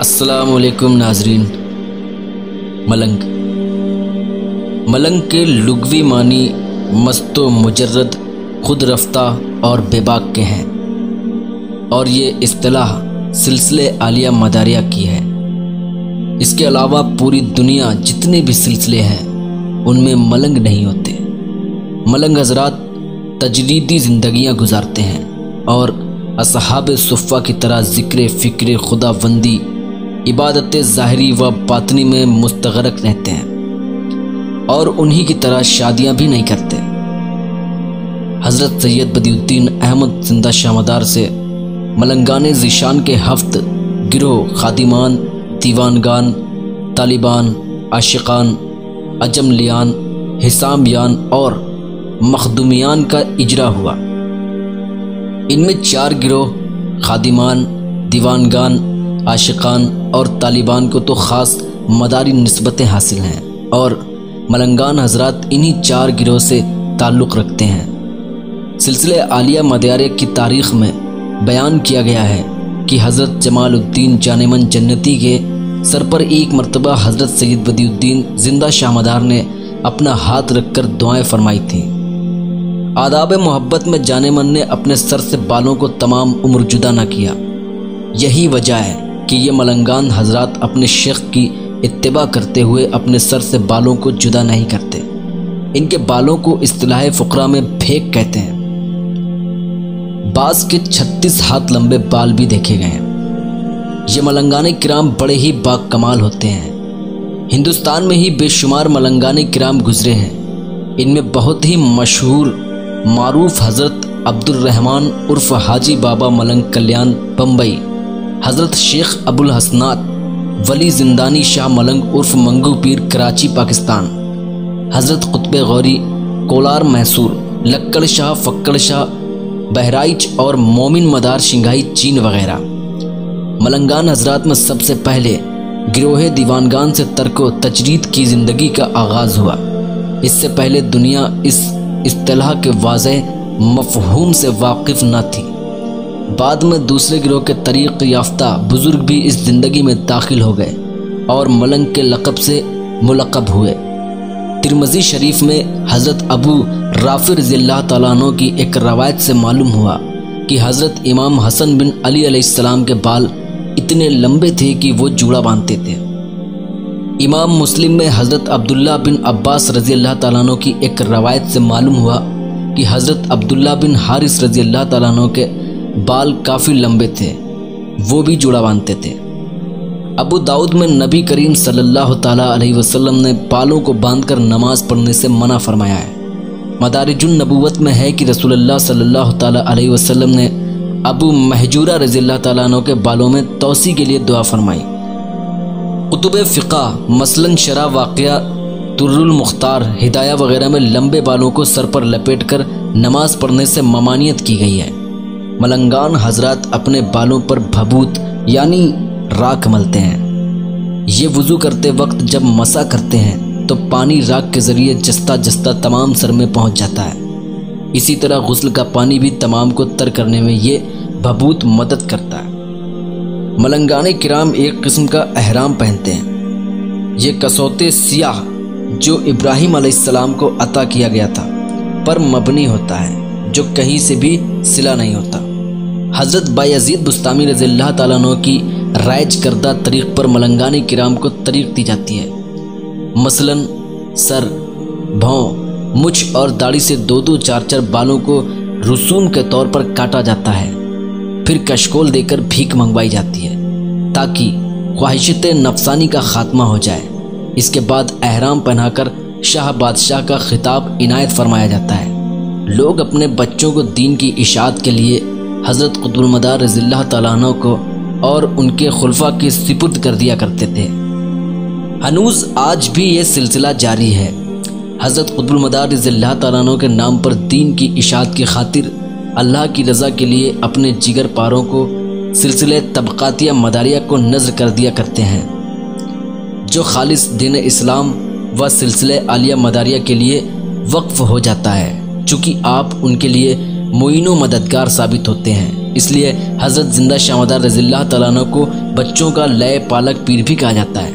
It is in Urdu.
السلام علیکم ناظرین۔ ملنگ کے لغوی معنی مست و مجرد، خود رفتہ اور بے باک کے ہیں، اور یہ اصطلاح سلسلے عالیہ مداریہ کی ہے۔ اس کے علاوہ پوری دنیا جتنے بھی سلسلے ہیں ان میں ملنگ نہیں ہوتے۔ ملنگ حضرات تجریدی زندگیاں گزارتے ہیں اور اصحاب صفہ کی طرح ذکر فکر خدا بندی، عبادت ظاہری و باطنی میں مستغرق رہتے ہیں، اور انہی کی طرح شادیاں بھی نہیں کرتے۔ حضرت سید بدی الدین احمد زندہ شاہ مدار سے ملنگان ذیشان کے 7 گروہ خادمان، دیوانگان، طالبان، عاشقان، اجملیان، حسامیان اور مخدومیان کا اجرا ہوا۔ ان میں 4 گروہ خادمان، دیوانگان، عاشقان اور طالبان کو تو خاص مداری نسبتیں حاصل ہیں، اور ملنگان حضرات انہی 4 گروہ سے تعلق رکھتے ہیں۔ سلسلے عالیہ مداریہ کی تاریخ میں بیان کیا گیا ہے کہ حضرت جمال الدین جان من جنتی کے سر پر ایک مرتبہ حضرت سید بدی الدین زندہ شاہ مدار نے اپنا ہاتھ رکھ کر دعائیں فرمائی تھیں۔ آداب محبت میں جان من نے اپنے سر سے بالوں کو تمام عمر جدا نہ کیا۔ یہی وجہ ہے کہ یہ ملنگان حضرات اپنے شیخ کی اتباع کرتے ہوئے اپنے سر سے بالوں کو جدا نہیں کرتے۔ ان کے بالوں کو اصطلاح فقراء میں بھیک کہتے ہیں۔ بعض کے 36 ہاتھ لمبے بال بھی دیکھے گئے ہیں۔ یہ ملنگان کرام بڑے ہی با کمال ہوتے ہیں۔ ہندوستان میں ہی بے شمار ملنگان کرام گزرے ہیں۔ ان میں بہت ہی مشہور معروف حضرت عبد الرحمن عرف حاجی بابا ملنگ کلیان بمبئی، حضرت شیخ ابو الحسنات ولی زندانی شاہ ملنگ عرف منگو پیر کراچی پاکستان، حضرت قطب غوری کولار محسور، لکڑ شاہ فکڑ شاہ بہرائچ اور مومن مدار شنگھائی چین وغیرہ۔ ملنگان حضرات میں سب سے پہلے گروہ دیوانگان سے ترک و تجرید کی زندگی کا آغاز ہوا۔ اس سے پہلے دنیا اس اصطلاح کے واضح مفہوم سے واقف نہ تھی۔ بعد میں دوسرے گروہ کے طریق یافتہ بزرگ بھی اس زندگی میں داخل ہو گئے اور ملنگ کے لقب سے ملقب ہوئے۔ ترمذی شریف میں حضرت ابو رافع رضی اللہ تعالیٰ عنہ کی ایک روایت سے معلوم ہوا کہ حضرت امام حسن بن علی علیہ السلام کے بال اتنے لمبے تھے کہ وہ جوڑا باندھتے تھے۔ امام مسلم میں حضرت عبداللہ بن عباس رضی اللہ تعالیٰ عنہ کی ایک روایت سے معلوم ہوا کہ حضرت عبداللہ بن حارث رضی اللہ تعالیٰ عنہ کے بال کافی لمبے تھے، وہ بھی جوڑا باندھتے تھے۔ ابو داؤد میں نبی کریم صلی اللہ تعالیٰ علیہ وسلم نے بالوں کو باندھ کر نماز پڑھنے سے منع فرمایا ہے۔ مدارج النبوت میں ہے کہ رسول اللہ صلی اللہ تعالیٰ علیہ وسلم نے ابو محجورہ رضی اللہ تعالیٰ عنہ کے بالوں میں توسیع کے لیے دعا فرمائی۔ کتب فقہ مثلاً شرح واقعہ، در المختار، ہدایہ وغیرہ میں لمبے بالوں کو سر پر لپیٹ کر نماز پڑھنے سے ممانعت کی گئی ہے۔ ملنگان حضرات اپنے بالوں پر بھبوت یعنی راکھ ملتے ہیں۔ یہ وضو کرتے وقت جب مسح کرتے ہیں تو پانی راکھ کے ذریعے جستا جستا تمام سر میں پہنچ جاتا ہے۔ اسی طرح غسل کا پانی بھی تمام کو تر کرنے میں یہ بھبوت مدد کرتا ہے۔ ملنگان کرام ایک قسم کا احرام پہنتے ہیں۔ یہ کسوتے سیاہ جو ابراہیم علیہ السلام کو عطا کیا گیا تھا پر مبنی ہوتا ہے، جو کہیں سے بھی سلا نہیں ہوتا۔ حضرت بایزید بستامی رضی اللہ تعالیٰ عنہ کی رائج کردہ طریق پر ملنگان کرام کو طریق دی جاتی ہے۔ مثلاً سر، بھوں، مچھ اور داڑھی سے 2-2 4-4 بالوں کو رسوم کے طور پر کاٹا جاتا ہے، پھر کشکول دے کر بھیک منگوائی جاتی ہے تاکہ خواہشات نفسانی کا خاتمہ ہو جائے۔ اس کے بعد احرام پہنا کر شاہ بادشاہ کا خطاب عنایت فرمایا جاتا ہے۔ لوگ اپنے بچوں کو دین کی اشاعت کے لیے حضرت قطب المدار رضی اللہ تعالیٰ عنہ کو اور ان کے خلفاء کے سپرد کر دیا کرتے تھے۔ ہنوز آج بھی یہ سلسلہ جاری ہے۔ حضرت قطب المدار رضی اللہ تعالیٰ عنہ کے نام پر دین کی اشاعت کی خاطر اللہ کی رضا کے لیے اپنے جگر پاروں کو سلسلے طبقاتیہ مداریہ کو نذر کر دیا کرتے ہیں، جو خالص دین اسلام و سلسلے عالیہ مداریہ کے لیے وقف ہو جاتا ہے، چونکہ آپ ان کے لیے معین و مددگار ثابت ہوتے ہیں، اس لیے حضرت زندہ شاہ مدار رضی اللہ تعالیٰ عنہ کو بچوں کا لئے پالک پیر بھی کہا جاتا ہے۔